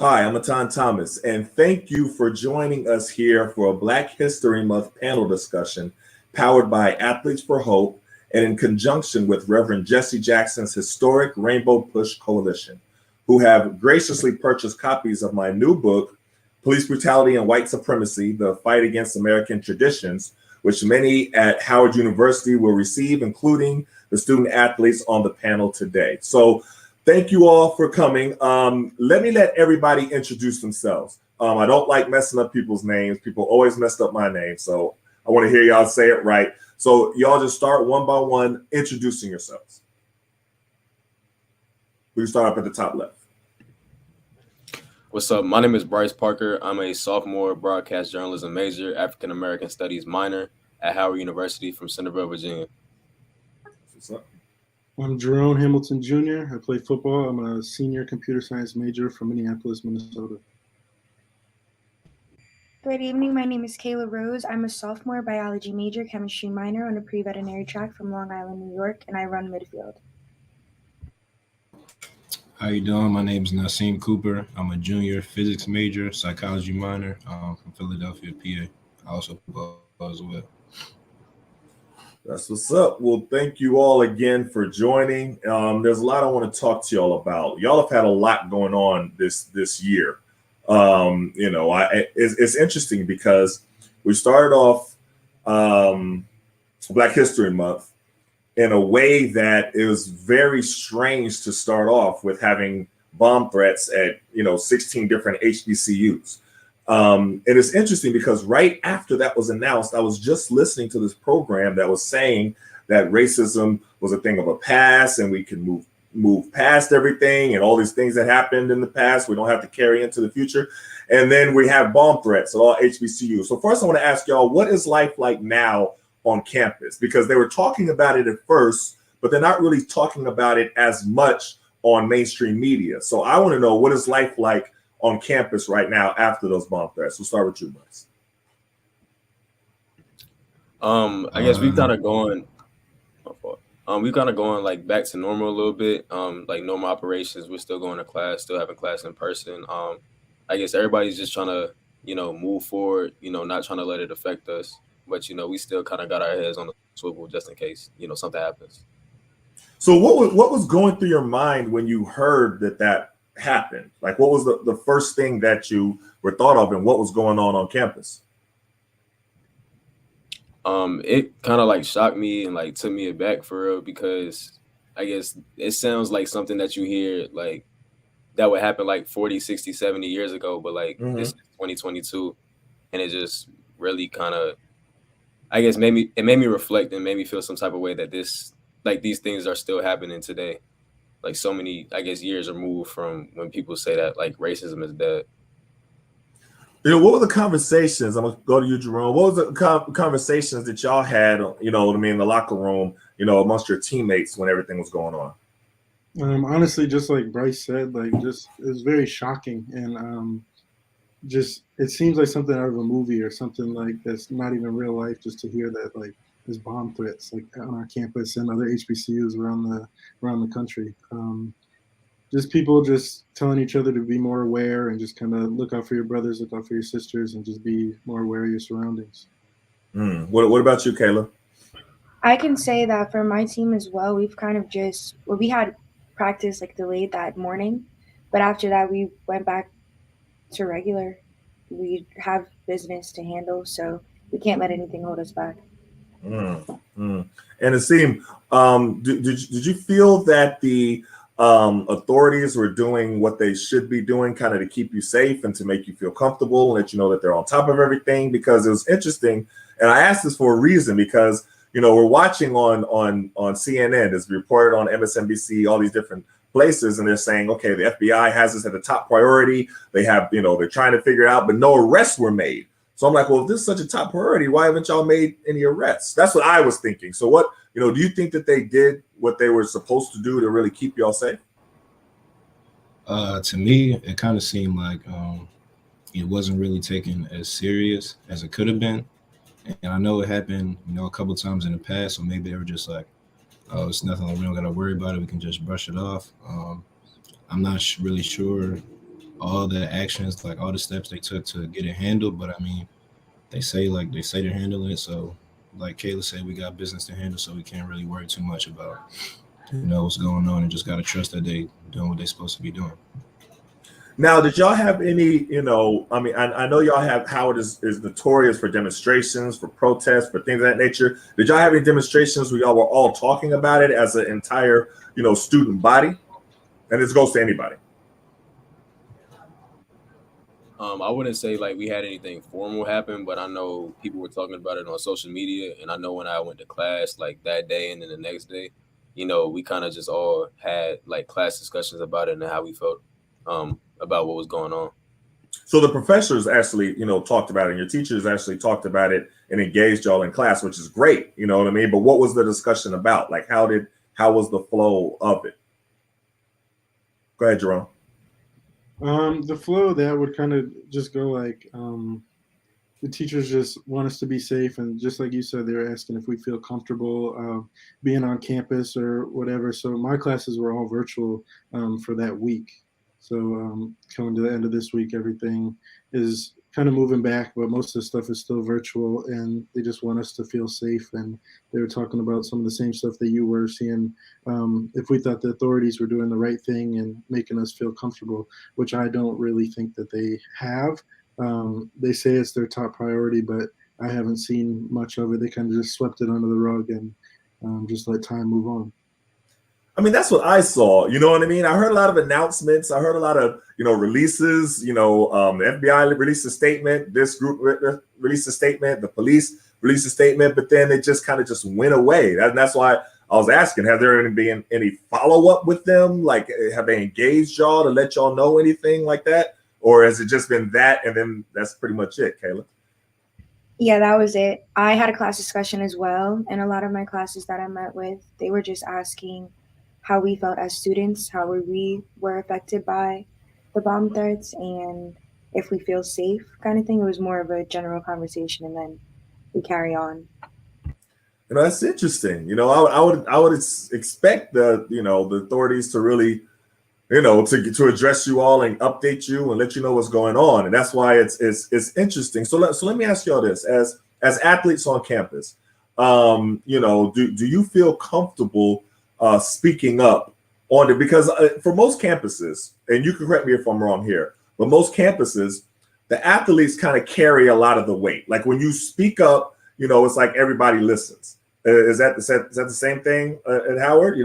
Hi, I'm Etan Thomas, and thank you for joining us here for a Black History Month panel discussion powered by Athletes for Hope and in conjunction with Reverend Jesse Jackson's historic Rainbow Push Coalition, who have graciously purchased copies of my new book, Police Brutality and White Supremacy, The Fight Against American Traditions, which many at Howard University will receive, including the student athletes on the panel today. So thank you all for coming. Let me let everybody introduce themselves. I don't like messing up people's names. People always messed up my name, so I want to hear y'all say it right. So y'all just start one by one introducing yourselves. We can start up at the top left. What's up? My name is Bryce Parker. I'm a sophomore broadcast journalism major, African American studies minor at Howard University from Centerville, Virginia. What's up? I'm Gerone Hamilton Jr. I play football. I'm a senior computer science major from Minneapolis, Minnesota. Good evening. My name is Kayla Rose. I'm a sophomore biology major, chemistry minor on a pre-veterinary track from Long Island, New York, and I run midfield. How you doing? My name is Nasim Cooper. I'm a junior physics major, psychology minor from Philadelphia, PA. I also football as well. That's what's up. Well, thank you all again for joining. There's a lot I want to talk to y'all about. Y'all have had a lot going on this year. It's interesting because we started off Black History Month in a way that it was very strange to start off with having bomb threats at 16 different HBCUs. And it's interesting because right after that was announced, I was just listening to this program that was saying that racism was a thing of a past and we can move past everything and all these things that happened in the past we don't have to carry into the future. And then we have bomb threats at all HBCUs. So first I want to ask y'all, what is life like now on campus? Because they were talking about it at first, but they're not really talking about it as much on mainstream media. So I want to know, what is life like on campus right now after those bomb threats? We'll start with you, Bryce. I guess we've kind of gone like back to normal a little bit. Like normal operations, we're still going to class, still having class in person. I guess everybody's just trying to, move forward, not trying to let it affect us. But, we still kind of got our heads on the swivel just in case, something happens. So what was going through your mind when you heard that happened? Like, what was the first thing that you were thought of and what was going on campus? It kind of like shocked me and like took me aback for real, because I guess it sounds like something that you hear like that would happen like 40, 60, 70 years ago. But like this is 2022 and it just really kind of, I guess it made me reflect and made me feel some type of way that these things are still happening today. Like so many, I guess, years removed from when people say that like racism is dead. What were the conversations? I'm gonna go to you, Gerone. What was the conversations that y'all had, in the locker room, amongst your teammates when everything was going on? Honestly, just like Bryce said, like just it was very shocking, and just it seems like something out of a movie or something like that's not even real life. Just to hear that like there's bomb threats like on our campus and other HBCUs around the country. Just people just telling each other to be more aware and just kind of look out for your brothers, look out for your sisters, and just be more aware of your surroundings. What about you, Kayla? I can say that for my team as well, we've kind of we had practice like delayed that morning, but after that we went back to regular. We have business to handle, so we can't let anything hold us back. And Nasim, did you feel that the authorities were doing what they should be doing kind of to keep you safe and to make you feel comfortable and let you know that they're on top of everything? Because it was interesting, and I asked this for a reason, because we're watching on CNN, it's reported on MSNBC, all these different places, and they're saying, okay, the FBI has this at the top priority. They have, they're trying to figure it out, but no arrests were made. So I'm like, well, if this is such a top priority, why haven't y'all made any arrests? That's what I was thinking. So what, do you think that they did what they were supposed to do to really keep y'all safe? To me, it kind of seemed like it wasn't really taken as serious as it could have been. And I know it happened, a couple of times in the past, so maybe they were just like, oh, it's nothing, we don't got to worry about it, we can just brush it off. I'm not really sure all the actions, like all the steps they took to get it handled. But I mean, they say they're handling it. So like Kayla said, we got business to handle, so we can't really worry too much about what's going on, and just gotta trust that they doing what they're supposed to be doing. Now, did y'all have any, I mean, I know y'all have, Howard is notorious for demonstrations, for protests, for things of that nature. Did y'all have any demonstrations where y'all were all talking about it as an entire, student body? And this goes to anybody. I wouldn't say like we had anything formal happen, but I know people were talking about it on social media. And I know when I went to class like that day and then the next day, we kind of just all had like class discussions about it and how we felt about what was going on. So the professors actually, talked about it, and your teachers actually talked about it and engaged y'all in class, which is great. You know what I mean? But what was the discussion about? Like, how was the flow of it? Go ahead, Gerone. The flow of that would kind of just go like, the teachers just want us to be safe, and just like you said, they're asking if we feel comfortable being on campus or whatever. So my classes were all virtual for that week. So coming to the end of this week, everything is kind of moving back, but most of the stuff is still virtual, and they just want us to feel safe. And they were talking about some of the same stuff that you were seeing, if we thought the authorities were doing the right thing and making us feel comfortable, which I don't really think that they have. They say it's their top priority, but I haven't seen much of it. They kind of just swept it under the rug and just let time move on. I mean, that's what I saw. You know what I mean? I heard a lot of announcements. I heard a lot of, releases. The FBI released a statement. This group released a statement. The police released a statement. But then it just kind of just went away. That's why I was asking, have there been any follow-up with them? Like, have they engaged y'all to let y'all know anything like that? Or has it just been that and then that's pretty much it, Kayla? Yeah, that was it. I had a class discussion as well. And a lot of my classes that I met with, they were just asking how we felt as students, how we were affected by the bomb threats, and if we feel safe kind of thing. It was more of a general conversation, and then we carry on. That's interesting. I would expect the authorities to really, to address you all and update you and let you know what's going on. And that's why it's interesting. So let me ask y'all this: as athletes on campus, do you feel comfortable speaking up on it? Because for most campuses, and you can correct me if I'm wrong here, but most campuses, the athletes kind of carry a lot of the weight. Like when you speak up, it's like everybody listens. Is that the same thing at Howard?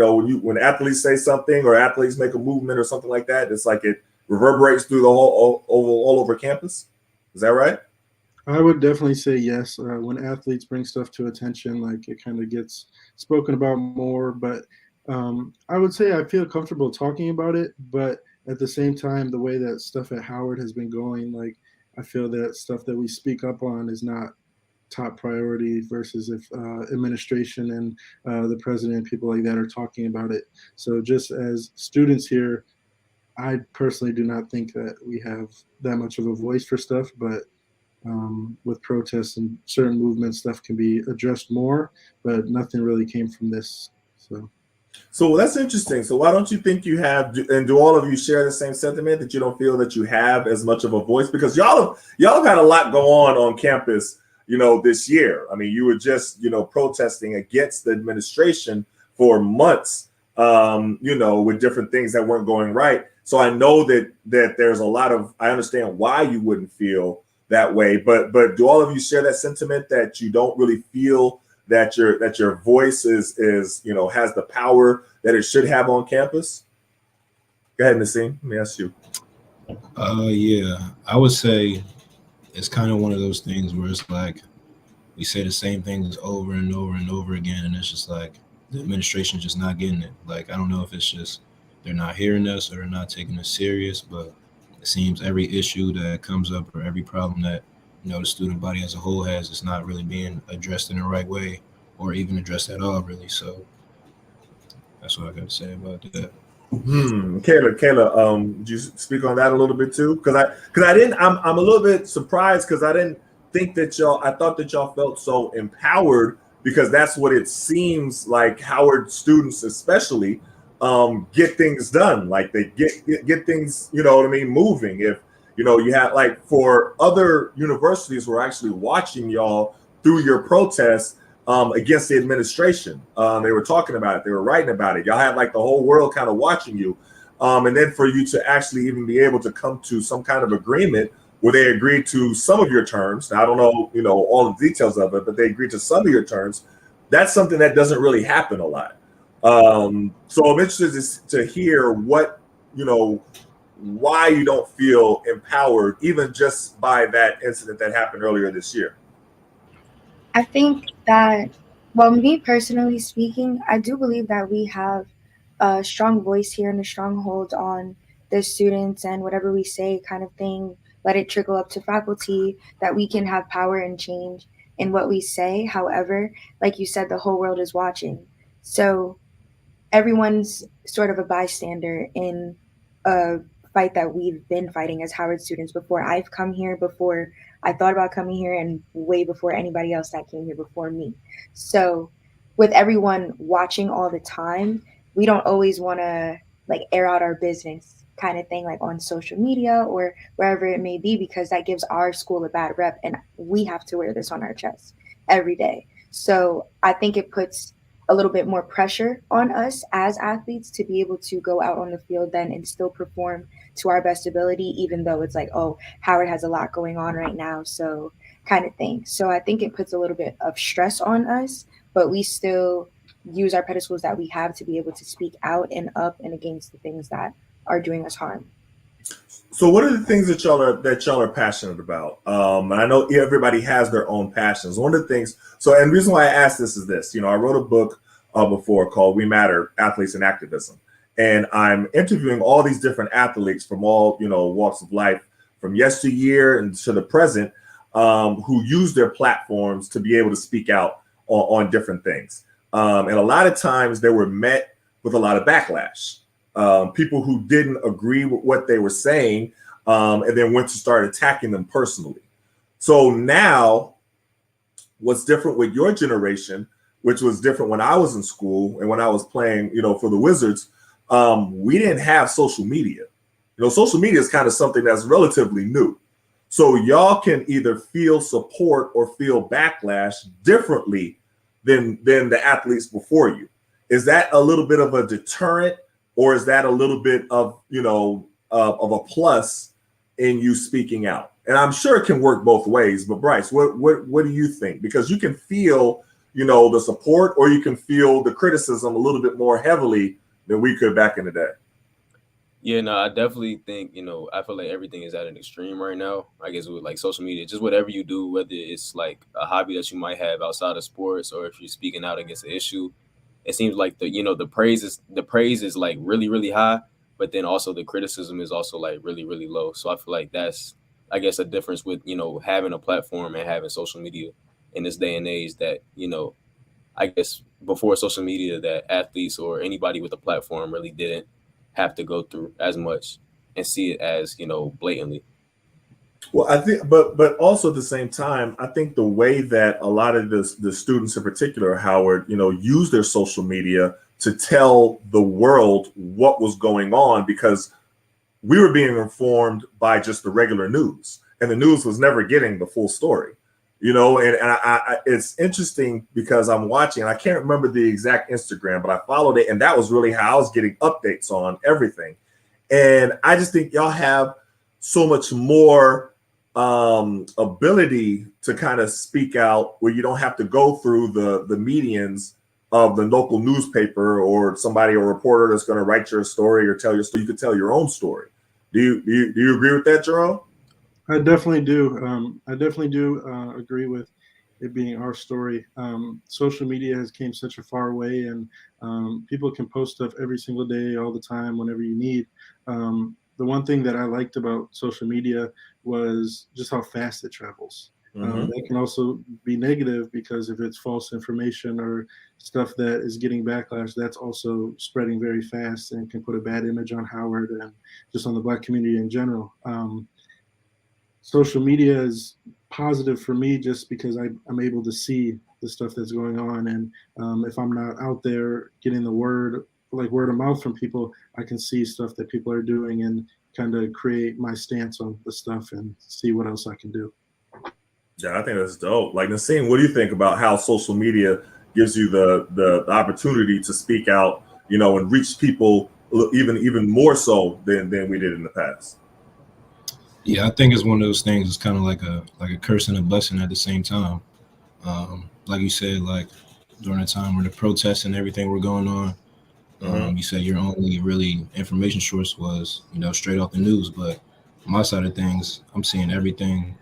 When athletes say something or athletes make a movement or something like that, it's like it reverberates through the whole all over campus. Is that right? I would definitely say yes. When athletes bring stuff to attention, like it kind of gets spoken about more. But I would say I feel comfortable talking about it. But at the same time, the way that stuff at Howard has been going, like I feel that stuff that we speak up on is not top priority versus if administration and the president and people like that are talking about it. So just as students here, I personally do not think that we have that much of a voice for stuff, but with protests and certain movements, stuff can be addressed more, but nothing really came from this. So that's interesting. So why don't you think you have, and do all of you share the same sentiment that you don't feel that you have as much of a voice? Because y'all have had a lot go on campus, this year. I mean, you were just, protesting against the administration for months, with different things that weren't going right. So I know that there's a lot of, I understand why you wouldn't feel that way, but do all of you share that sentiment that you don't really feel that your voice is has the power that it should have on campus? Go ahead, Nasim. Let me ask you. Yeah, I would say it's kind of one of those things where it's like we say the same things over and over and over again, and it's just like the administration's just not getting it. Like, I don't know if it's just they're not hearing us or they're not taking us serious, but it seems every issue that comes up or every problem that the student body as a whole has, it's not really being addressed in the right way or even addressed at all, really. So that's what I got to say about that. Kayla, did you speak on that a little bit too? Because I didn't. I'm a little bit surprised because I didn't think that y'all. I thought that y'all felt so empowered because that's what it seems like Howard students, especially, get things done. Like they get things, you know what I mean, moving. If you know you have like for other universities who are actually watching y'all through your protests against the administration. They were talking about it. They were writing about it. Y'all had like the whole world kind of watching you. And then for you to actually even be able to come to some kind of agreement where they agreed to some of your terms. Now, I don't know, you know, all the details of it, but they agreed to some of your terms. That's something that doesn't really happen a lot. So I'm interested to hear what, you know, why you don't feel empowered, even just by that incident that happened earlier this year. I think that, well, me personally speaking, I do believe that we have a strong voice here and a stronghold on the students, and whatever we say kind of thing, let it trickle up to faculty, that we can have power and change in what we say. However, like you said, the whole world is watching. So everyone's sort of a bystander in a fight that we've been fighting as Howard students before I've come here, before I thought about coming here, and way before anybody else that came here before me. So with everyone watching all the time, we don't always want to like air out our business kind of thing, like on social media or wherever it may be, because that gives our school a bad rep, and we have to wear this on our chest every day. So I think it puts a little bit more pressure on us as athletes to be able to go out on the field then and still perform to our best ability, even though it's like, oh, Howard has a lot going on right now, so kind of thing. So I think it puts a little bit of stress on us, but we still use our pedestals that we have to be able to speak out and up and against the things that are doing us harm. So, what are the things that y'all are passionate about? And I know everybody has their own passions. One of the things. So, and the reason why I asked this is this. You know, I wrote a book before called "We Matter: Athletes and Activism," and I'm interviewing all these different athletes from all walks of life, from yesteryear and to the present, who use their platforms to be able to speak out on different things. And a lot of times they were met with a lot of backlash. People who didn't agree with what they were saying, and then went to start attacking them personally. So now, what's different with your generation, which was different when I was in school and when I was playing, for the Wizards, we didn't have social media. Social media is kind of something that's relatively new. So y'all can either feel support or feel backlash differently than the athletes before you. Is that a little bit of a deterrent? Or is that a little bit of, of a plus in you speaking out? And I'm sure it can work both ways. But Bryce, what do you think? Because you can feel, the support, or you can feel the criticism a little bit more heavily than we could back in the day. Yeah, no, I definitely think, I feel like everything is at an extreme right now. I guess with like social media, just whatever you do, whether it's like a hobby that you might have outside of sports, or if you're speaking out against an issue, it seems like the praise is like really, really high, but then also the criticism is also like really, really low. So I feel like that's, I guess, a difference with, having a platform and having social media in this day and age that, I guess before social media, that athletes or anybody with a platform really didn't have to go through as much and see it as, blatantly. Well, I think, but also at the same time, I think the way that a lot of the students in particular, Howard, use their social media to tell the world what was going on, because we were being informed by just the regular news, and the news was never getting the full story, and I it's interesting because I'm watching, and I can't remember the exact Instagram, but I followed it, and that was really how I was getting updates on everything. And I just think y'all have so much more ability to kind of speak out, where you don't have to go through the medians of the local newspaper or somebody, a reporter that's going to write your story or tell your story. You could tell your own story. Do you agree with that, Gerone? I definitely do. Agree with it being our story. Social media has came such a far way, and people can post stuff every single day, all the time, whenever you need. The one thing that I liked about social media was just how fast it travels. That can also be negative, because if it's false information or stuff that is getting backlash, that's also spreading very fast and can put a bad image on Howard and just on the Black community in general. Social media is positive for me just because I'm able to see the stuff that's going on. And if I'm not out there getting the word like word of mouth from people, I can see stuff that people are doing and kind of create my stance on the stuff and see what else I can do. Yeah, I think that's dope. Like, Nasim, what do you think about how social media gives you the opportunity to speak out, and reach people even more so than we did in the past? Yeah, I think it's one of those things. It's kind of like a curse and a blessing at the same time. Like you said, like during the time when the protests and everything were going on, you said your only really information source was, straight off the news. But on my side of things, I'm seeing everything,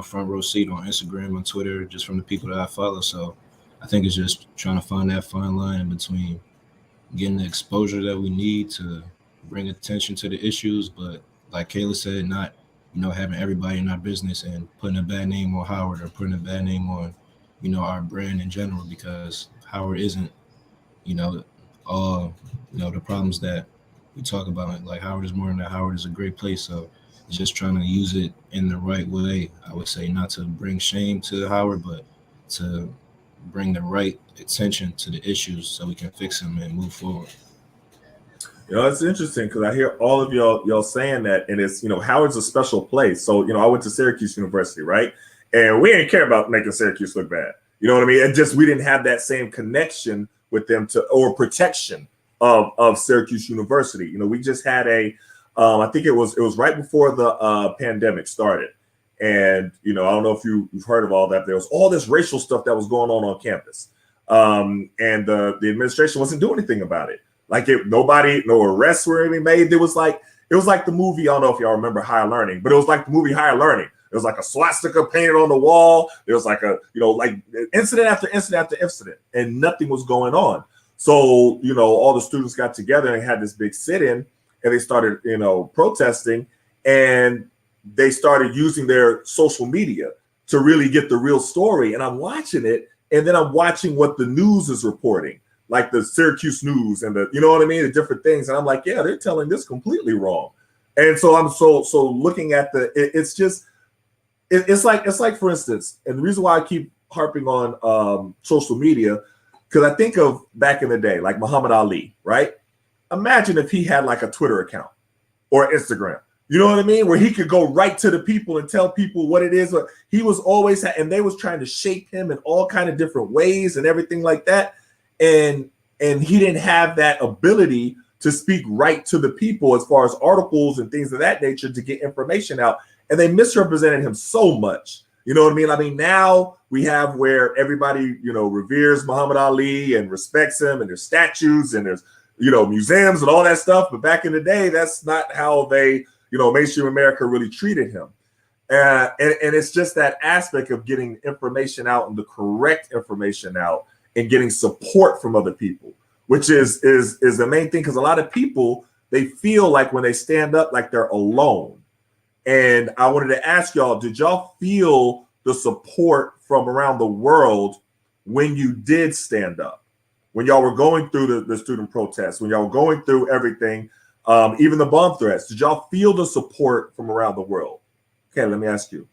front row seat on Instagram, on Twitter, just from the people that I follow. So I think it's just trying to find that fine line in between getting the exposure that we need to bring attention to the issues, but like Kayla said, not having everybody in our business and putting a bad name on Howard or putting a bad name on our brand in general, because Howard isn't all the problems that we talk about. Like Howard is more than that. Howard is a great place. So it's just trying to use it in the right way. I would say not to bring shame to Howard, but to bring the right attention to the issues so we can fix them and move forward. It's interesting because I hear all of y'all saying that, and it's Howard's a special place. So I went to Syracuse University, right? And we didn't care about making Syracuse look bad. You know what I mean? And just we didn't have that same connection with them or protection of Syracuse University. We just had I think it was right before the pandemic started. And, I don't know if you've heard of all that. There was all this racial stuff that was going on campus. And the administration wasn't doing anything about it. Like no arrests were being made. It was like the movie. I don't know if y'all remember Higher Learning, but it was like the movie Higher Learning. It was like a swastika painted on the wall. There was like like incident after incident after incident, and nothing was going on. So, all the students got together and had this big sit-in, and they started, protesting, and they started using their social media to really get the real story. And I'm watching it, and then I'm watching what the news is reporting, like the Syracuse News and the different things. And I'm like, yeah, they're telling this completely wrong. And so I'm so looking at it's like, for instance, and the reason why I keep harping on social media, because I think of back in the day, like Muhammad Ali, right? Imagine if he had like a Twitter account or Instagram, you know what I mean? Where he could go right to the people and tell people what it is. He was always, and they was trying to shape him in all kind of different ways and everything like that. And he didn't have that ability to speak right to the people as far as articles and things of that nature to get information out. And they misrepresented him so much. You know what I mean? I mean, now we have where everybody, reveres Muhammad Ali and respects him, and there's statues and there's, museums and all that stuff. But back in the day, that's not how they, mainstream America really treated him. And it's just that aspect of getting information out and the correct information out and getting support from other people, which is the main thing. Because a lot of people, they feel like when they stand up, like they're alone. And I wanted to ask y'all, did y'all feel the support from around the world when you did stand up? When y'all were going through the student protests, when y'all were going through everything, even the bomb threats, did y'all feel the support from around the world? Okay, let me ask you.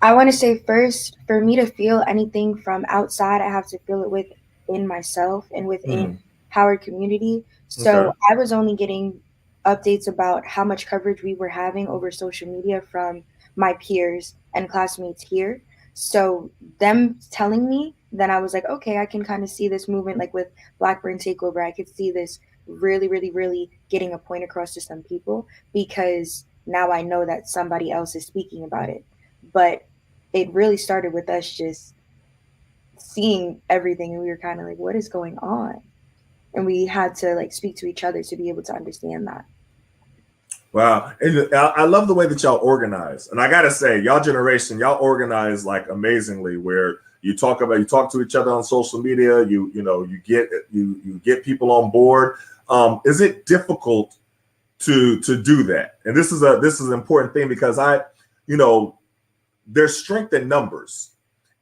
I want to say first, for me to feel anything from outside, I have to feel it within myself and within Howard community. So okay. I was only getting updates about how much coverage we were having over social media from my peers and classmates here. So them telling me, then I was like, okay, I can kind of see this movement, like with Blackburn Takeover. I could see this really, really, really getting a point across to some people, because now I know that somebody else is speaking about it. But it really started with us just seeing everything, and we were kind of like, what is going on? And we had to like speak to each other to be able to understand that. Wow. And I love the way that y'all organize. And I got to say, y'all generation, y'all organize like amazingly, where you talk to each other on social media, you get people on board. Is it difficult to do that? And this is an important thing, because there's strength in numbers.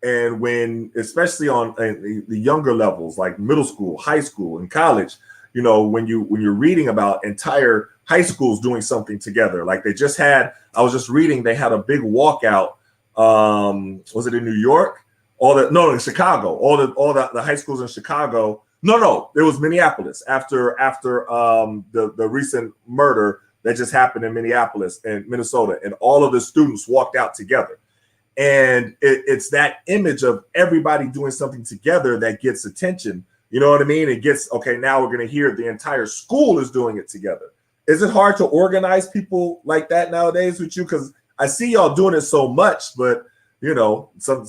And when, especially on the younger levels, like middle school, high school, and college, when you're reading about entire high schools doing something together, like I was just reading, they had a big walkout. Was it in New York? In Chicago. All the high schools in Chicago No, it was Minneapolis after the recent murder that just happened in Minneapolis and Minnesota, and all of the students walked out together. And it's that image of everybody doing something together that gets attention. You know what I mean? It gets, okay, now we're going to hear the entire school is doing it together. Is it hard to organize people like that nowadays with you? Because I see y'all doing it so much, but you know, some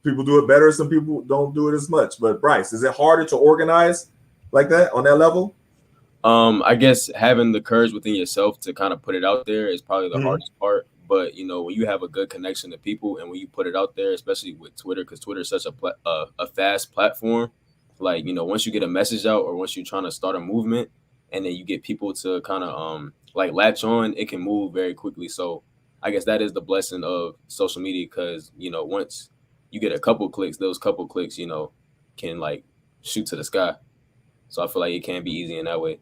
people do it better, some people don't do it as much. But Bryce, is it harder to organize like that on that level? I guess having the courage within yourself to kind of put it out there is probably the hardest part. But you know, when you have a good connection to people and when you put it out there, especially with Twitter, because Twitter is such a fast platform. Like, you know, once you get a message out or once you're trying to start a movement and then you get people to kind of like latch on, it can move very quickly. So I guess that is the blessing of social media, because, you know, once you get a couple clicks, those couple clicks, you know, can like shoot to the sky. So I feel like it can be easy in that way.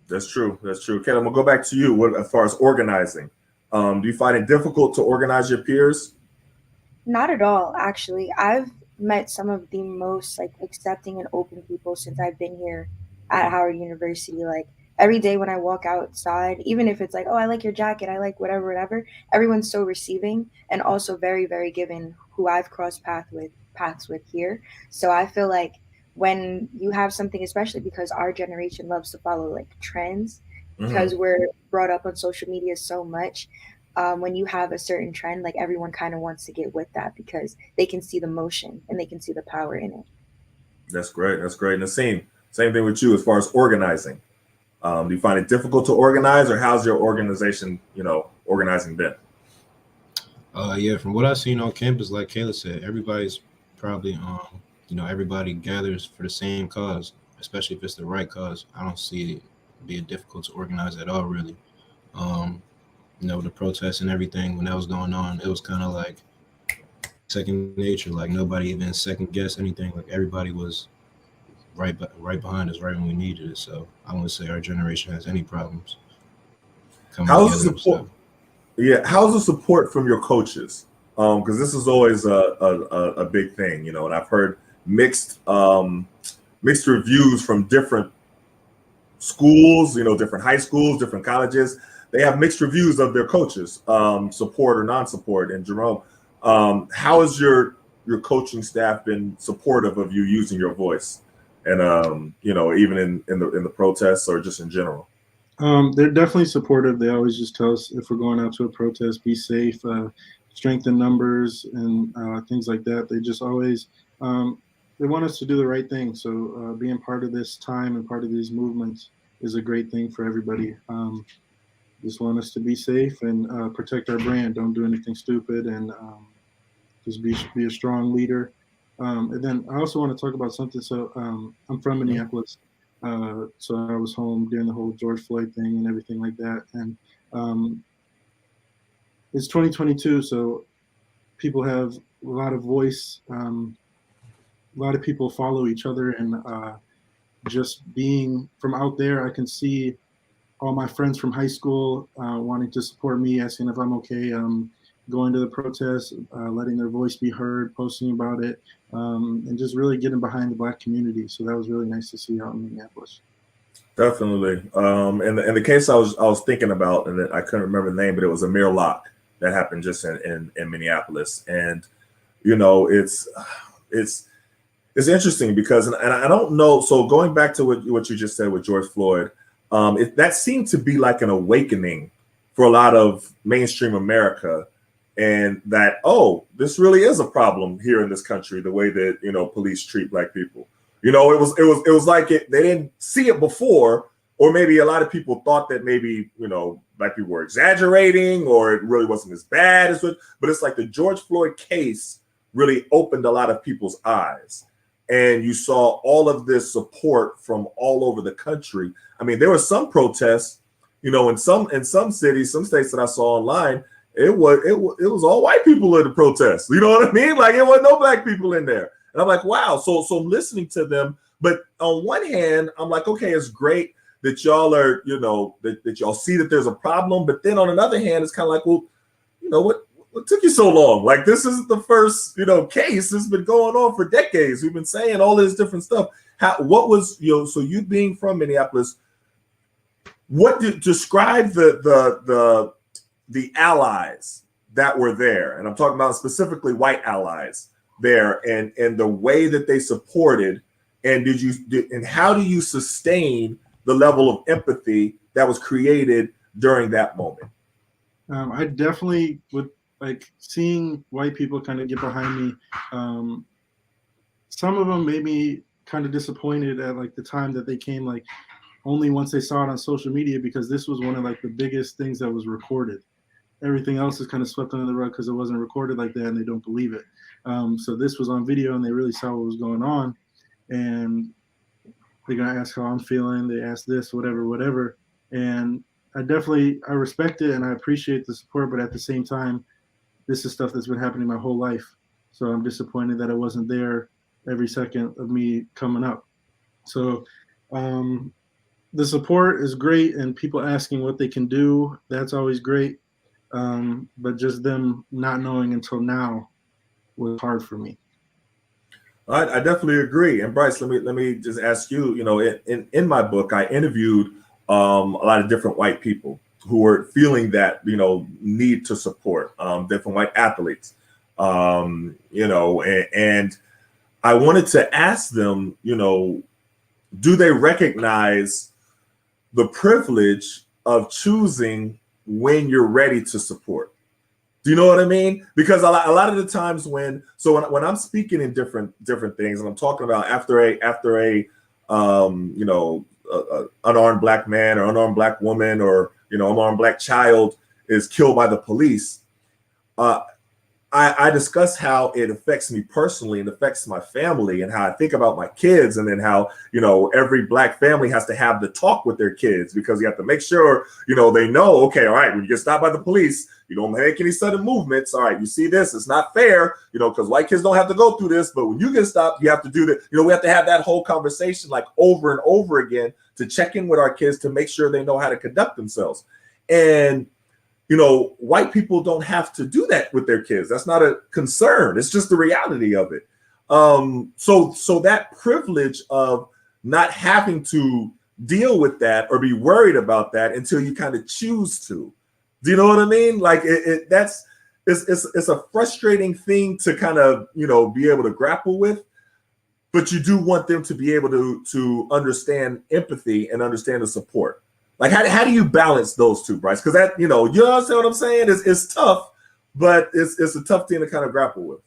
That's true. That's true. Ken, I'm gonna go back to you. As far as organizing, do you find it difficult to organize your peers? Not at all, actually. I've met some of the most like accepting and open people since I've been here at Howard University. Like every day when I walk outside, even if it's like, oh, I like your jacket, I like whatever, everyone's so receiving and also very, very giving, who I've crossed paths with here. So I feel like when you have something, especially because our generation loves to follow like trends, because we're brought up on social media so much, when you have a certain trend, like everyone kind of wants to get with that because they can see the motion and they can see the power in it. That's great. That's great. Nasim, same thing with you as far as organizing. Do you find it difficult to organize, or how's your organization, you know, organizing been? Yeah, from what I've seen on campus, like Kayla said, everybody's probably, you know, everybody gathers for the same cause, especially if it's the right cause. I don't see it being difficult to organize at all, really. You know, the protests and everything, when that was going on, it was kind of like second nature. Like nobody even second guessed anything. Like everybody was right behind us, right when we needed it. So I wouldn't say our generation has any problems coming How's together. the support? Yeah, how's the support from your coaches? Because this is always a big thing, you know. And I've heard mixed reviews from different schools, you know, different high schools, different colleges. They have mixed reviews of their coaches, support or non-support. And Gerone, how has your coaching staff been supportive of you using your voice, and you know, even in the protests or just in general? They're definitely supportive. They always just tell us if we're going out to a protest, be safe, strength in numbers, and things like that. They just always they want us to do the right thing. So being part of this time and part of these movements is a great thing for everybody. Just want us to be safe and protect our brand. Don't do anything stupid, and just be a strong leader. And then I also want to talk about something. So I'm from Minneapolis, so I was home during the whole George Floyd thing and everything like that. And it's 2022, so people have a lot of voice. A lot of people follow each other, and just being from out there, I can see all my friends from high school wanting to support me, asking if I'm okay, going to the protests, letting their voice be heard, posting about it, and just really getting behind the Black community. So that was really nice to see out in Minneapolis. Definitely. And the case I was thinking about, and I couldn't remember the name, but it was Amir Locke that happened just in Minneapolis. And you know, it's interesting because, and I don't know. So going back to what you just said with George Floyd. That seemed to be like an awakening for a lot of mainstream America, and that, oh, this really is a problem here in this country, the way that, you know, police treat Black people. You know, it was like they didn't see it before, or maybe a lot of people thought that maybe, you know, Black people were exaggerating, or it really wasn't as bad as it. But it's like the George Floyd case really opened a lot of people's eyes. And you saw all of this support from all over the country. I mean, there were some protests, you know, in some cities, some states that I saw online, it was all white people in the protests. You know what I mean? Like, it wasn't no Black people in there. And I'm like, wow. So I'm listening to them. But on one hand, I'm like, okay, it's great that y'all are, you know, that y'all see that there's a problem. But then on another hand, it's kind of like, well, you know, what took you so long? Like, this isn't the first, you know, case. This has been going on for decades. We've been saying all this different stuff. What was, so you being from Minneapolis, describe the allies that were there, and I'm talking about specifically white allies there, and the way that they supported, and how do you sustain the level of empathy that was created during that moment? I definitely would like seeing white people kind of get behind me. Some of them made me kind of disappointed at like the time that they came, like only once they saw it on social media, because this was one of like the biggest things that was recorded. Everything else is kind of swept under the rug because it wasn't recorded like that and they don't believe it. So this was on video and they really saw what was going on, and they're gonna ask how I'm feeling. They ask this, whatever. And I respect it and I appreciate the support, but at the same time, this is stuff that's been happening my whole life. So I'm disappointed that I wasn't there every second of me coming up. So the support is great, and people asking what they can do, that's always great. But just them not knowing until now was hard for me. I definitely agree. And Bryce, let me just ask you, in my book, I interviewed a lot of different white people who were feeling that, need to support different white athletes, and I wanted to ask them, do they recognize the privilege of choosing when you're ready to support? Do you know what I mean? Because a lot of the times when I'm speaking in different things, and I'm talking about after a unarmed black man or unarmed black woman or unarmed black child is killed by the police, I discuss how it affects me personally and affects my family, and how I think about my kids, and then how, every black family has to have the talk with their kids, because you have to make sure, they know, okay, all right, when you get stopped by the police, you don't make any sudden movements. All right, you see this, it's not fair, because white kids don't have to go through this, but when you get stopped, you have to do that. We have to have that whole conversation like over and over again to check in with our kids to make sure they know how to conduct themselves. And white people don't have to do that with their kids. That's not a concern. It's just the reality of it. So that privilege of not having to deal with that or be worried about that until you kind of choose to. Do you know what I mean? Like it's a frustrating thing to kind of, be able to grapple with, but you do want them to be able to understand empathy and understand the support. Like, how do you balance those two, Bryce? Because that, you understand what I'm saying? It's tough, but it's a tough thing to kind of grapple with.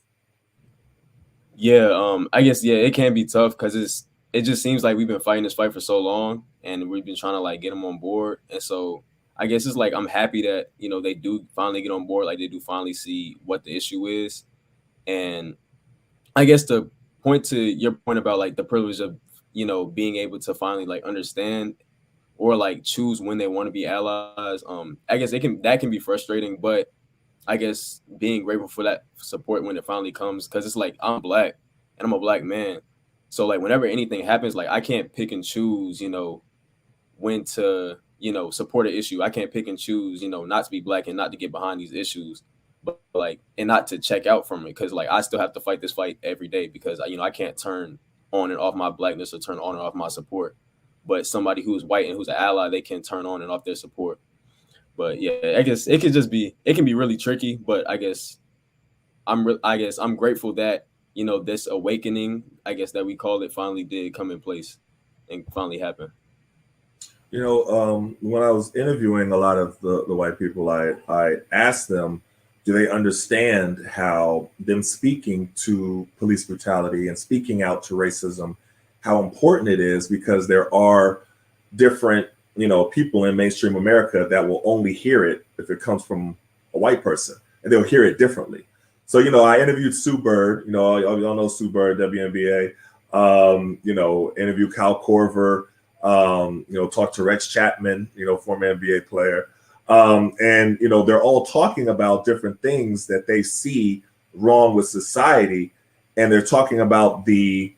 Yeah, I guess, it can be tough because it just seems like we've been fighting this fight for so long, and we've been trying to like get them on board. And so I guess it's like I'm happy that, they do finally get on board, like they do finally see what the issue is. And I guess to point to your point about like the privilege of, being able to finally like understand or like choose when they want to be allies. I guess that can be frustrating, but I guess being grateful for that support when it finally comes, because it's like I'm black and I'm a black man. So like whenever anything happens, like I can't pick and choose, when to, support an issue. I can't pick and choose, not to be black and not to get behind these issues, but like, and not to check out from it, because like I still have to fight this fight every day, because I can't turn on and off my blackness or turn on and off my support. But somebody who's white and who's an ally, they can turn on and off their support. But yeah, I guess it can be really tricky. But I guess I'm grateful that this awakening, I guess that we call it, finally did come in place and finally happen. When I was interviewing a lot of the white people, I asked them, do they understand how them speaking to police brutality and speaking out to racism, how important it is, because there are different, people in mainstream America that will only hear it if it comes from a white person, and they'll hear it differently. So, I interviewed Sue Bird, y'all know Sue Bird, WNBA, interviewed Kyle Korver, talked to Rex Chapman, former NBA player. And they're all talking about different things that they see wrong with society. And they're talking about the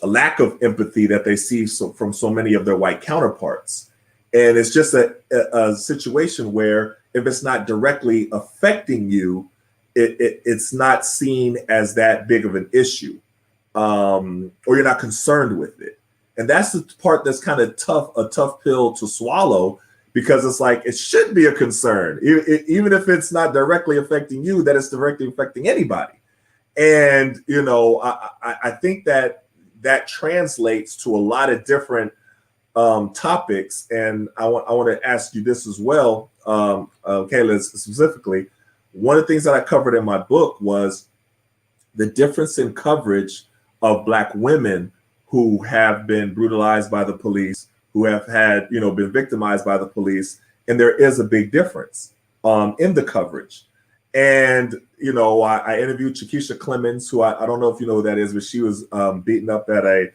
lack of empathy that they see from so many of their white counterparts. And it's just a situation where if it's not directly affecting you, it's not seen as that big of an issue. or you're not concerned with it. And that's the part that's kind of tough, a tough pill to swallow, because it's like, it should be a concern, even if it's not directly affecting you, that it's directly affecting anybody. And, I think that translates to a lot of different topics. And I want to ask you this as well, Kayla, specifically. One of the things that I covered in my book was the difference in coverage of Black women who have been brutalized by the police, who have had, been victimized by the police. And there is a big difference in the coverage. And, I interviewed Chiquisha Clemens, who I don't know if you know who that is, but she was beaten up at a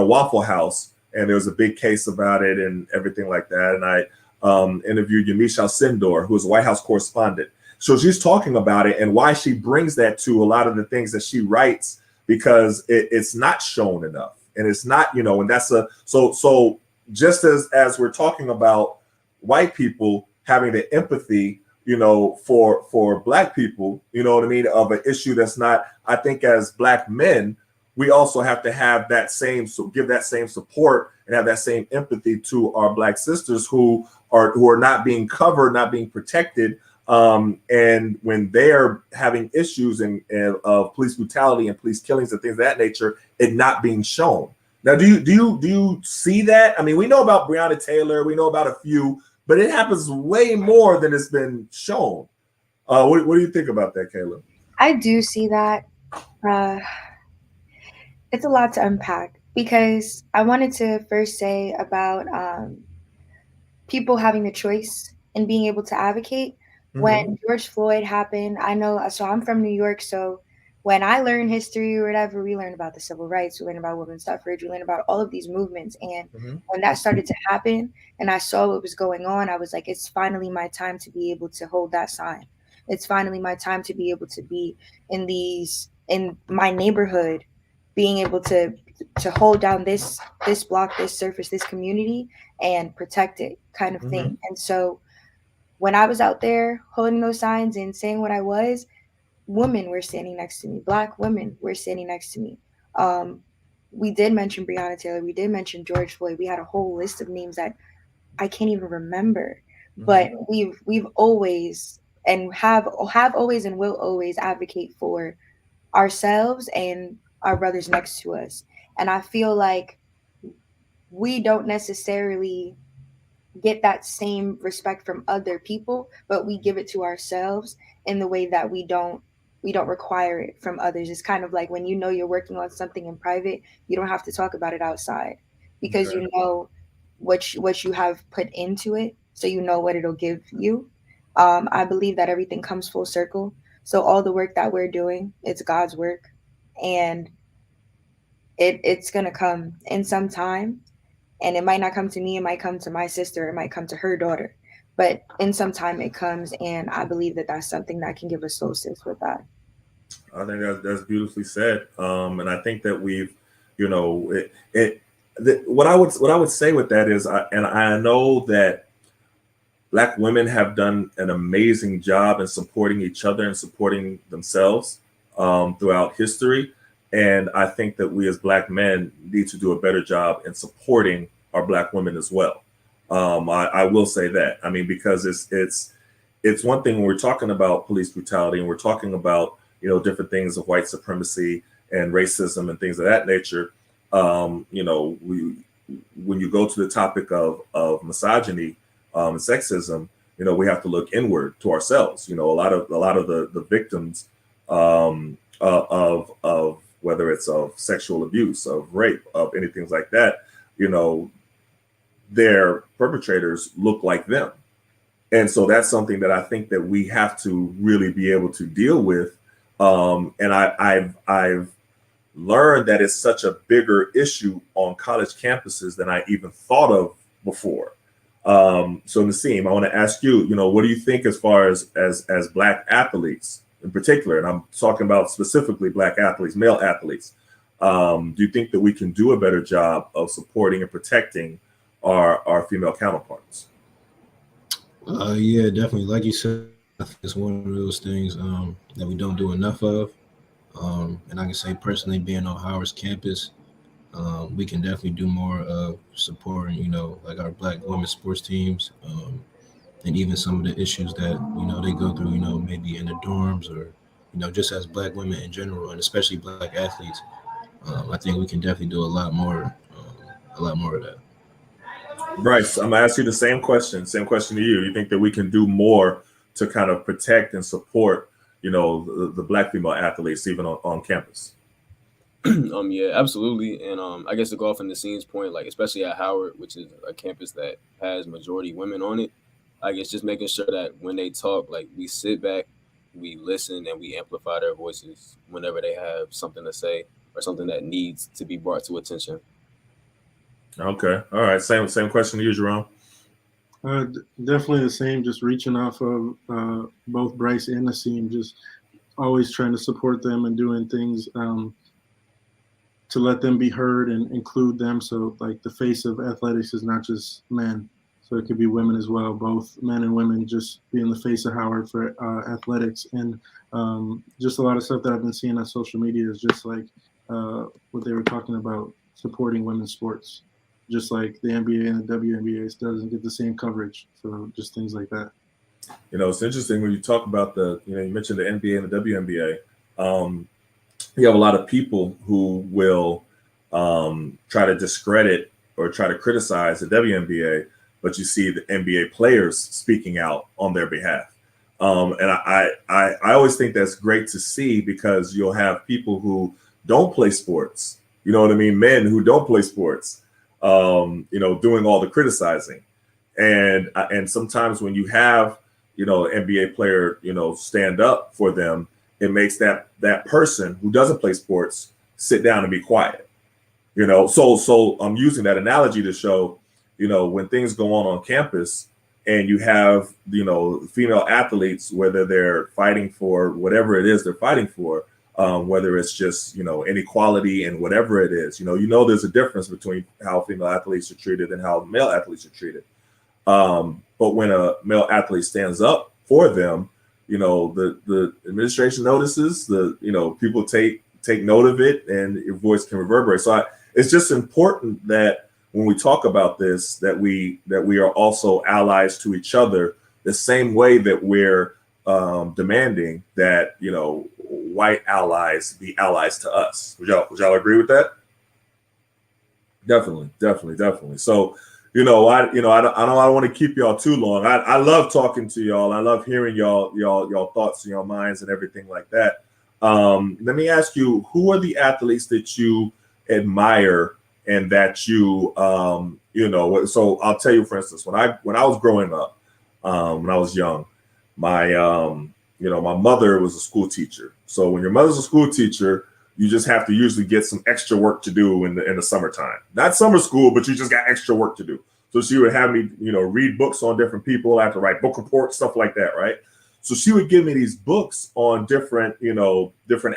Waffle House. And there was a big case about it and everything like that. And I interviewed Yamisha Sindor, who is a White House correspondent. So she's talking about it and why she brings that to a lot of the things that she writes, because it's not shown enough. And it's not, and that's so just as we're talking about white people having the empathy, for Black people, you know what I mean, of an issue that's not, I think as Black men, we also have to have that same, so give that same support and have that same empathy to our Black sisters who are not being covered, not being protected. And when they're having issues of police brutality and police killings and things of that nature, it not being shown. Now, do you see that? I mean, we know about Breonna Taylor, we know about a few, but it happens way more than it's been shown. What do you think about that, Kayla? I do see that. It's a lot to unpack, because I wanted to first say about people having the choice and being able to advocate. When George Floyd happened, I know, so I'm from New York, so when I learn history or whatever, we learn about the civil rights, we learn about women's suffrage, we learn about all of these movements. And when that started to happen and I saw what was going on, I was like, it's finally my time to be able to hold that sign. It's finally my time to be able to be in my neighborhood, being able to hold down this block, this surface, this community, and protect it, kind of thing. And so when I was out there holding those signs and saying what I was, women were standing next to me. Black women were standing next to me. We did mention Breonna Taylor. We did mention George Floyd. We had a whole list of names that I can't even remember. But we've always and have always and will always advocate for ourselves and our brothers next to us. And I feel like we don't necessarily get that same respect from other people, but we give it to ourselves in the way that we don't require it from others. It's kind of like when you're working on something in private, you don't have to talk about it outside, because you know what you have put into it, so you know what it'll give you. I believe that everything comes full circle. So all the work that we're doing, it's God's work, and it's gonna come in some time. And it might not come to me, it might come to my sister, it might come to her daughter. But in some time it comes, and I believe that that's something that can give us solstice with that. I think that's beautifully said. And I think that we've, what I would say with that is, I know that Black women have done an amazing job in supporting each other and supporting themselves throughout history. And I think that we as Black men need to do a better job in supporting our Black women as well. I will say that. I mean, because it's one thing when we're talking about police brutality and we're talking about, different things of white supremacy and racism and things of that nature. When you go to the topic of misogyny and sexism, we have to look inward to ourselves. A lot of the victims of whether it's of sexual abuse, of rape, of anything like that, their perpetrators look like them. And so that's something that I think that we have to really be able to deal with. And I've learned that it's such a bigger issue on college campuses than I even thought of before. So Nasim, I want to ask you, what do you think as far as Black athletes in particular, and I'm talking about specifically Black athletes, male athletes, do you think that we can do a better job of supporting and protecting our female counterparts? Yeah, definitely. Like you said, I think it's one of those things that we don't do enough of. And I can say personally, being on Howard's campus, we can definitely do more of supporting, like our Black women's sports teams, and even some of the issues that they go through, maybe in the dorms or just as Black women in general, and especially Black athletes. I think we can definitely do a lot more of that. Bryce, I'm gonna ask you the same question. Same question to you. You think that we can do more to kind of protect and support, the Black female athletes even on campus? Yeah, absolutely. And I guess to go off in the scenes point, like especially at Howard, which is a campus that has majority women on it, I guess just making sure that when they talk, like we sit back, we listen, and we amplify their voices whenever they have something to say or something that needs to be brought to attention. Okay. All right. Same question to you, Gerone. Definitely the same. Just reaching off of both Bryce and Nasim, just always trying to support them and doing things to let them be heard and include them. So like the face of athletics is not just men, so it could be women as well. Both men and women just being the face of Howard for athletics, and just a lot of stuff that I've been seeing on social media is just like what they were talking about, supporting women's sports. Just like the NBA and the WNBA doesn't get the same coverage. So just things like that. It's interesting when you talk about you mentioned the NBA and the WNBA. You have a lot of people who will try to discredit or try to criticize the WNBA, but you see the NBA players speaking out on their behalf. And I always think that's great to see, because you'll have people who don't play sports, you know what I mean? Men who don't play sports, doing all the criticizing. And sometimes when you have, NBA player, stand up for them, it makes that person who doesn't play sports sit down and be quiet. So I'm using that analogy to show, when things go on campus and you have, female athletes, whether they're fighting for whatever it is they're fighting for, whether it's just, inequality and whatever it is, there's a difference between how female athletes are treated and how male athletes are treated. But when a male athlete stands up for them, the administration notices, people take note of it, and your voice can reverberate. So it's just important that when we talk about this, that we are also allies to each other, the same way that we're demanding that, white allies be allies to us. Would y'all agree with that? Definitely. So, I don't want to keep y'all too long. I love talking to y'all. I love hearing y'all thoughts and your minds and everything like that. Let me ask you, who are the athletes that you admire and that you, so I'll tell you, for instance, when I was growing up, when I was young, my mother was a school teacher. So when your mother's a school teacher, you just have to usually get some extra work to do in the summertime. Not summer school, but you just got extra work to do. So she would have me, read books on different people. I have to write book reports, stuff like that, right? So she would give me these books on different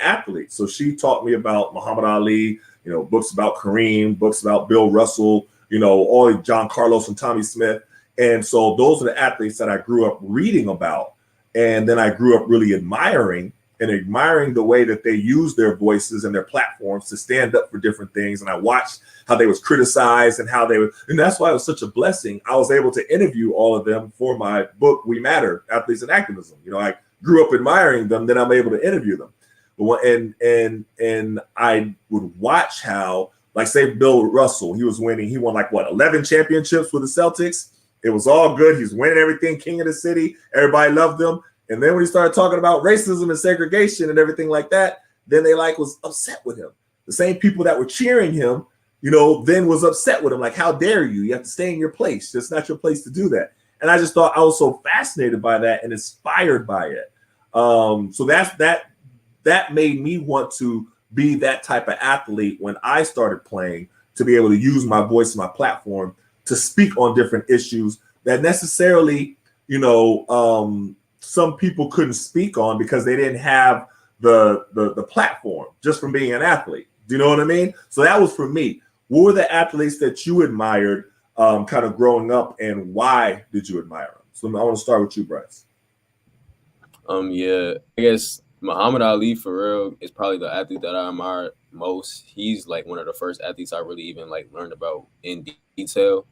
athletes. So she taught me about Muhammad Ali, books about Kareem, books about Bill Russell, all John Carlos and Tommy Smith. And so those are the athletes that I grew up reading about. And then I grew up really admiring the way that they use their voices and their platforms to stand up for different things. And I watched how they was criticized and and that's why it was such a blessing. I was able to interview all of them for my book, We Matter, Athletes in Activism. I grew up admiring them, then I'm able to interview them. And I would watch how, like, say Bill Russell, he won 11 championships with the Celtics. It was all good. He's winning everything, king of the city. Everybody loved him. And then when he started talking about racism and segregation and everything like that, then they was upset with him. The same people that were cheering him, then was upset with him. Like, how dare you? You have to stay in your place. It's not your place to do that. And I just thought, I was so fascinated by that and inspired by it. So that made me want to be that type of athlete when I started playing, to be able to use my voice and my platform to speak on different issues that necessarily, some people couldn't speak on because they didn't have the platform just from being an athlete. Do you know what I mean? So that was for me. What were the athletes that you admired kind of growing up, and why did you admire them? So I want to start with you, Bryce. Yeah, I guess Muhammad Ali, for real, is probably the athlete that I admire most. He's like one of the first athletes I really even like learned about in detail.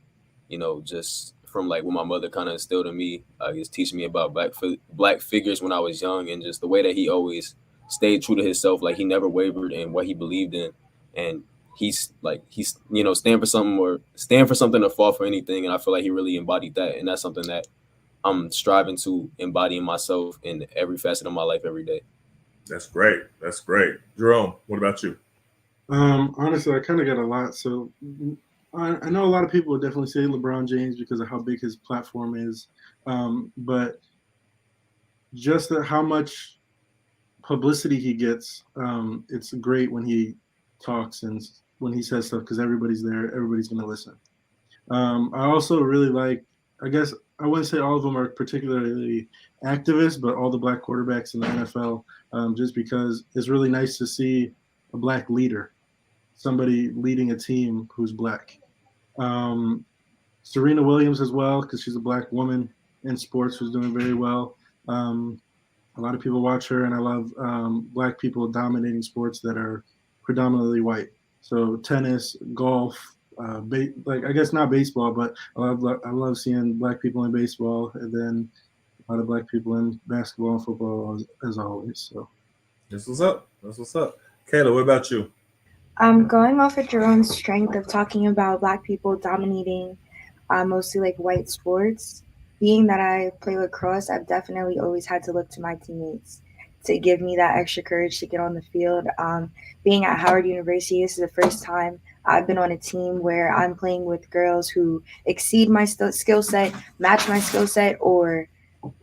Just from like what my mother kind of instilled in me, just teaching me about black figures when I was young, and just the way that he always stayed true to himself. Like he never wavered in what he believed in, and he's stand for something or fall for anything. And I feel like he really embodied that, and that's something that I'm striving to embody in myself in every facet of my life every day. That's great. That's great. Jerome, what about you? Honestly, I kind of got a lot. So I know a lot of people would definitely say LeBron James because of how big his platform is, but just how much publicity he gets, it's great when he talks and when he says stuff because everybody's there, everybody's going to listen. I also really like, I guess I wouldn't say all of them are particularly activists, but all the black quarterbacks in the NFL, just because it's really nice to see a black leader, somebody leading a team who's black. Serena Williams as well, because she's a black woman in sports who's doing very well. A lot of people watch her, and I love black people dominating sports that are predominantly white. So tennis, golf, I guess not baseball, but I love seeing black people in baseball, and then a lot of black people in basketball and football as always. So This was up. That's what's up. Kayla, what about you? Going off of Jerome's strength of talking about black people dominating mostly like white sports, being that I play lacrosse, I've definitely always had to look to my teammates to give me that extra courage to get on the field. Being at Howard University, this is the first time I've been on a team where I'm playing with girls who exceed my skill set, match my skill set, or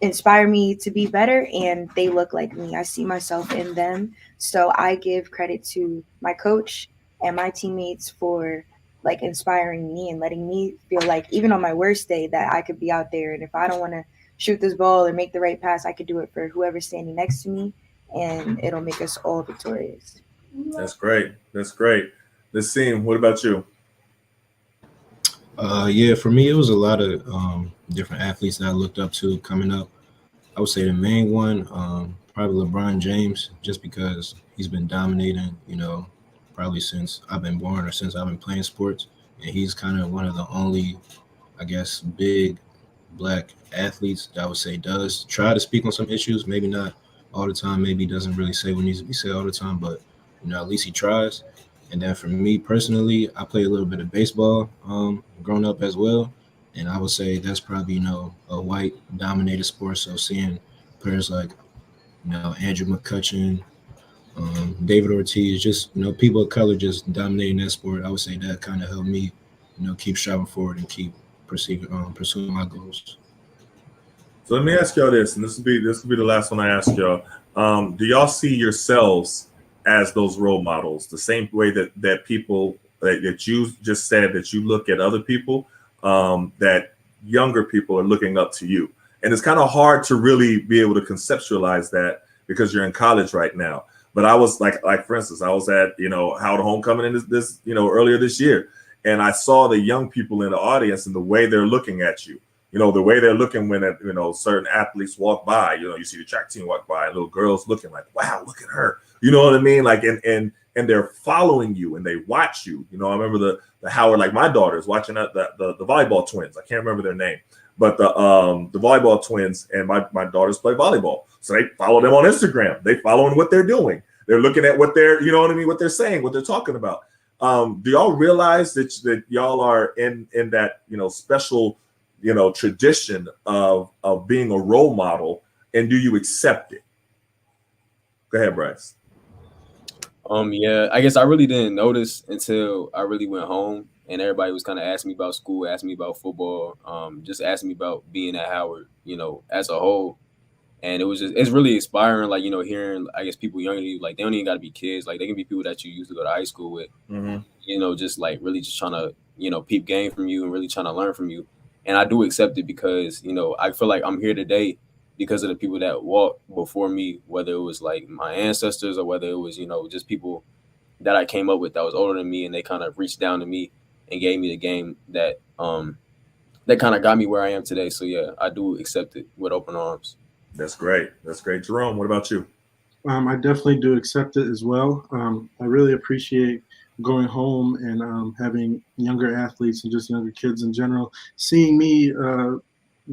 inspire me to be better, and they look like me. I see myself in them. So I give credit to my coach and my teammates for like inspiring me and letting me feel like even on my worst day that I could be out there, and if I don't want to shoot this ball or make the right pass, I could do it for whoever's standing next to me, and it'll make us all victorious. That's great. That's great. Nasim, what about you? Yeah, for me, it was a lot of different athletes that I looked up to coming up. I would say the main one, probably LeBron James, just because he's been dominating, probably since I've been born or since I've been playing sports. And he's kind of one of the only, I guess, big black athletes that I would say does try to speak on some issues. Maybe not all the time. Maybe doesn't really say what needs to be said all the time, but, at least he tries. And then for me personally, I play a little bit of baseball growing up as well. And I would say that's probably, a white dominated sport. So seeing players like, Andrew McCutcheon, David Ortiz, just, people of color just dominating that sport, I would say that kind of helped me, keep striving forward and keep pursuing my goals. So let me ask y'all this, and this will be the last one I ask y'all. Do y'all see yourselves as those role models, the same way that people that you just said that you look at other people, that younger people are looking up to you? And it's kind of hard to really be able to conceptualize that because you're in college right now. But I was like for instance, I was at Howard Homecoming in this earlier this year, and I saw the young people in the audience and the way they're looking at you. The way they're looking when certain athletes walk by. You see the track team walk by, and little girls looking like, wow, look at her. You know what I mean? Like, and they're following you and they watch you. I remember the Howard, like my daughters watching the volleyball twins. I can't remember their name, but the volleyball twins, and my daughters play volleyball, so they follow them on Instagram. They following what they're doing. They're looking at what they're, what they're saying, what they're talking about. Do y'all realize that y'all are in that special tradition of being a role model, and do you accept it? Go ahead, Bryce. Yeah, I guess I really didn't notice until I really went home and everybody was kind of asking me about school, asking me about football, just asking me about being at Howard, as a whole. And it's really inspiring, like, hearing, I guess, people younger than you, like, they don't even got to be kids. Like, they can be people that you used to go to high school with, just like really just trying to, peep game from you and really trying to learn from you. And I do accept it because, I feel like I'm here today because of the people that walked before me, whether it was like my ancestors or whether it was, just people that I came up with that was older than me, and they kind of reached down to me and gave me the game that kind of got me where I am today. So yeah, I do accept it with open arms. That's great. That's great. Jerome, what about you? I definitely do accept it as well. I really appreciate going home and having younger athletes and just younger kids in general seeing me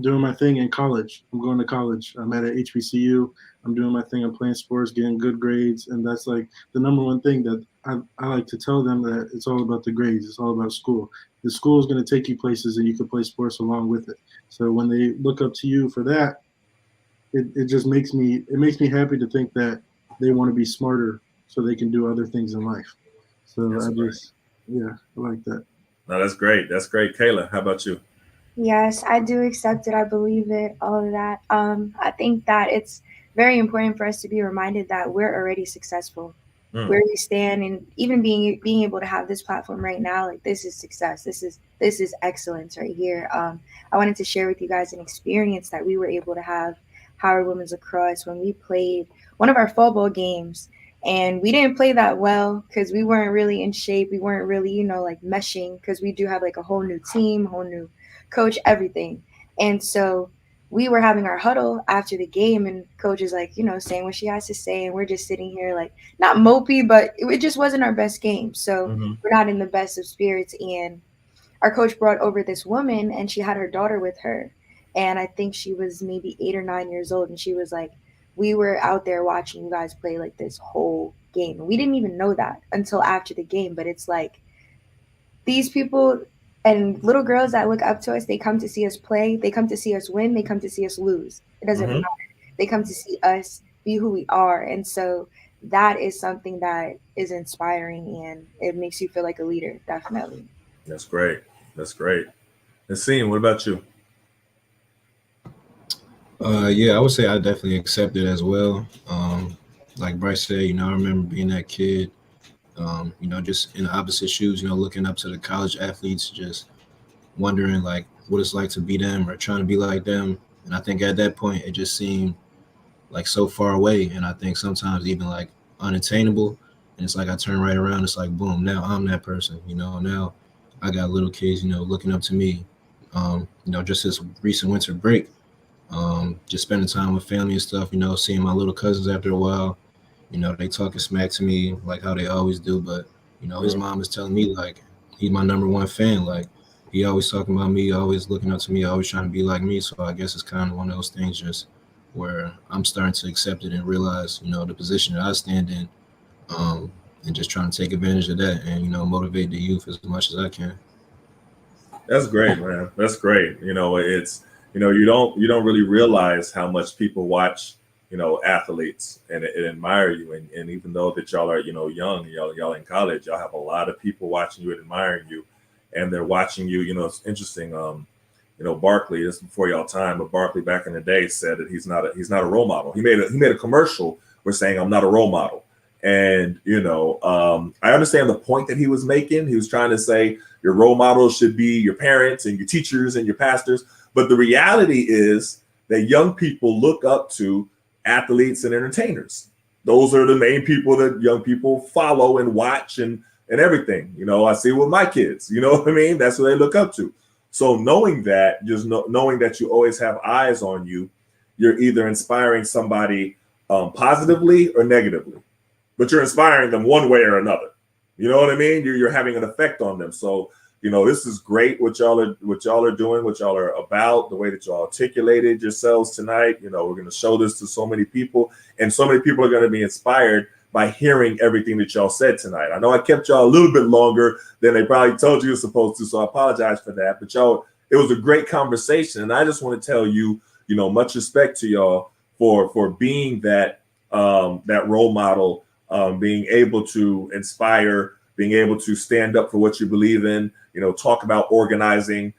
doing my thing in college. I'm going to college. I'm at a HBCU. I'm doing my thing. I'm playing sports, getting good grades, and that's like the number one thing that I like to tell them, that it's all about the grades. It's all about school. The school is going to take you places, and you can play sports along with it. So when they look up to you for that, it just makes me happy to think that they want to be smarter so they can do other things in life. So That's I great. just I like that. No, that's great. That's great. Kayla, how about you? Yes, I do accept it. I believe it, all of that. I think that it's very important for us to be reminded that we're already successful. Where we stand, and even being able to have this platform right now, like this is success. This is excellence right here. I wanted to share with you guys an experience that we were able to have Howard Women's Lacrosse when we played one of our fall ball games, and we didn't play that well because we weren't really in shape. We weren't really, like meshing, because we do have like a whole new team, whole new coach, everything. And so we were having our huddle after the game, and coach is like, saying what she has to say, and we're just sitting here like not mopey, but it just wasn't our best game. So we're not in the best of spirits. And our coach brought over this woman, and she had her daughter with her. And I think she was maybe 8 or 9 years old. And she was like, we were out there watching you guys play like this whole game. And we didn't even know that until after the game. But it's like these people and little girls that look up to us, they come to see us play. They come to see us win. They come to see us lose. It doesn't matter. They come to see us be who we are. And so that is something that is inspiring, and it makes you feel like a leader, definitely. That's great. That's great. Nasim, what about you? Yeah, I would say I definitely accept it as well. Like Bryce said, I remember being that kid, just in the opposite shoes, looking up to the college athletes, just wondering like what it's like to be them or trying to be like them. And I think at that point, it just seemed like so far away. And I think sometimes even like unattainable. And it's like I turn right around, it's like, boom, now I'm that person, now I got little kids, looking up to me. Just this recent winter break, just spending time with family and stuff, seeing my little cousins after a while, they talking smack to me like how they always do. But, his mom is telling me like he's my number one fan. Like he always talking about me, always looking up to me, always trying to be like me. So I guess it's kind of one of those things just where I'm starting to accept it and realize, the position that I stand in, and just trying to take advantage of that and, motivate the youth as much as I can. That's great, man. That's great. It's you don't really realize how much people watch, athletes and admire you. And even though that y'all are, young, y'all in college, y'all have a lot of people watching you and admiring you, and they're watching you. It's interesting. Barkley, this is before y'all time, but Barkley back in the day said that he's not a role model. He made a commercial where saying I'm not a role model. And, I understand the point that he was making. He was trying to say your role models should be your parents and your teachers and your pastors. But the reality is that young people look up to athletes and entertainers. Those are the main people that young people follow and watch and everything. I see with my kids, you know what I mean? That's what they look up to. So knowing that, just knowing that you always have eyes on you, you're either inspiring somebody positively or negatively. But you're inspiring them one way or another. You know what I mean? You're having an effect on them. So, this is great what y'all are doing, what y'all are about, the way that y'all articulated yourselves tonight. We're going to show this to so many people, and so many people are going to be inspired by hearing everything that y'all said tonight. I know I kept y'all a little bit longer than they probably told you you're supposed to, so I apologize for that. But y'all, it was a great conversation, and I just want to tell you, much respect to y'all for being that role model. Being able to inspire, being able to stand up for what you believe in, talk about organizing,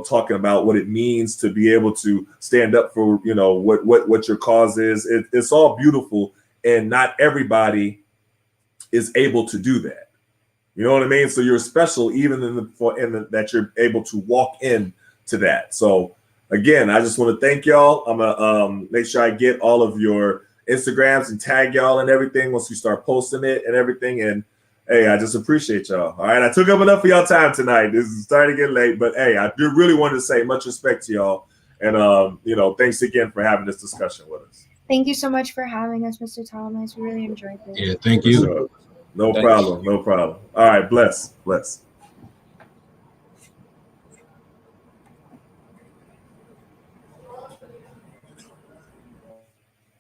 talking about what it means to be able to stand up for, what your cause is. It's all beautiful, and not everybody is able to do that. You know what I mean? So you're special, even that you're able to walk in to that. So again, I just want to thank y'all. I'm gonna make sure I get all of your Instagrams and tag y'all and everything once we start posting it and everything. And hey, I just appreciate y'all. All right, I took up enough of y'all time tonight. This is starting to get late, but hey, I do really want to say much respect to y'all, and thanks again for having this discussion with us. Thank you so much for having us, Mr. Thomas. We really enjoyed this. Yeah, thank For you. sure. No Thanks. problem. No problem. All right. Bless.